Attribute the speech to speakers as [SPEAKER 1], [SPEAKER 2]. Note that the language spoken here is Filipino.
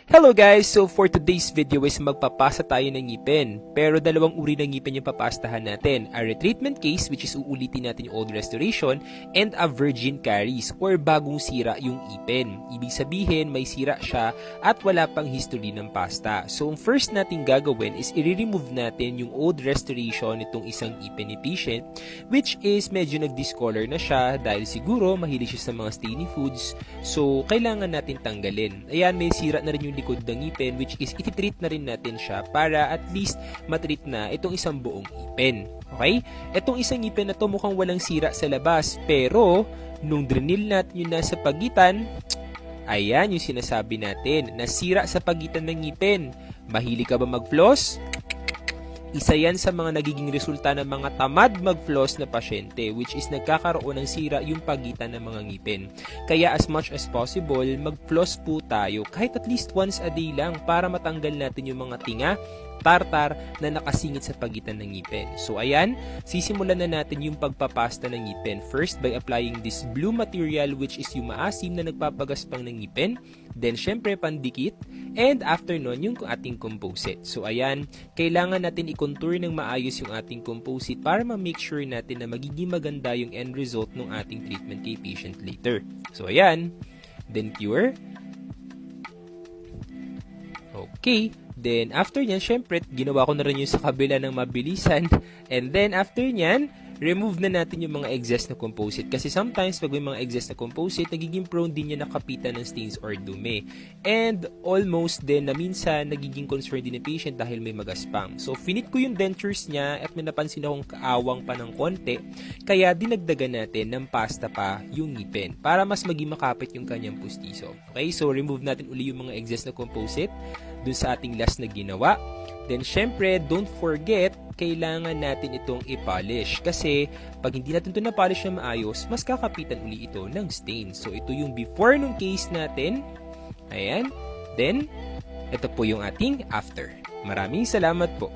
[SPEAKER 1] Hello guys! So for today's video is magpapasa tayo ng ngipin. Pero dalawang uri ng ngipin yung papastahan natin. A retreatment case which is uulitin natin yung old restoration and a virgin caries or bagong sira yung ipin. Ibig sabihin may sira siya at wala pang history ng pasta. So ang first natin gagawin is i-remove natin yung old restoration nitong isang ipin ni patient which is medyo nag-discolor na siya dahil siguro mahilig siya sa mga stainy foods. So kailangan natin tanggalin. Ayan, may sira na rin yung likod ng ngipin which is ititreat na rin natin siya para at least matreat na itong isang buong ipin. Okay? Itong isang ngipin na to mukhang walang sira sa labas pero nung drenil natin yung nasa pagitan, ayan yung sinasabi natin, nasira sa pagitan ng ngipin. Mahilig ka ba mag-floss? Isa yan sa mga nagiging resulta ng mga tamad mag-floss na pasyente which is nagkakaroon ng sira yung pagitan ng mga ngipin. Kaya as much as possible, mag-floss po tayo kahit at least once a day lang para matanggal natin yung mga tinga, tartar na nakasingit sa pagitan ng ngipin. So ayan, sisimulan na natin yung pagpapasta ng ngipin. First by applying this blue material which is yung maasim na nagpapagaspang ng ngipin. Then syempre pandikit. And after nun yung ating composite. So ayan, kailangan natin i-contour ng maayos yung ating composite para ma-make sure natin na magiging maganda yung end result ng ating treatment kay patient later. So ayan, then cure. Okay. Then, after nyan, syempre, ginawa ko na rin yung sa kabila ng mabilisan. And then, after nyan, remove na natin yung mga excess na composite. Kasi sometimes, pag may mga excess na composite, nagiging prone din yan nakapitan ng stains or dumi. And almost din na minsan, nagiging concern din ng patient dahil may magaspang. So, finit ko yung dentures niya at may napansin akong kaawang pa ng konti. Kaya, dinagdagan natin ng pasta pa yung ngipin para mas maging makapit yung kanyang pustiso. Okay? So, remove natin uli yung mga excess na composite dun sa ating last na ginawa. Then, syempre, don't forget, kailangan natin itong i-polish. Kasi, pag hindi natin ito na-polish na maayos, mas kakapitan uli ito ng stain. So, ito yung before nung case natin. Ayan. Then, ito po yung ating after. Maraming salamat po.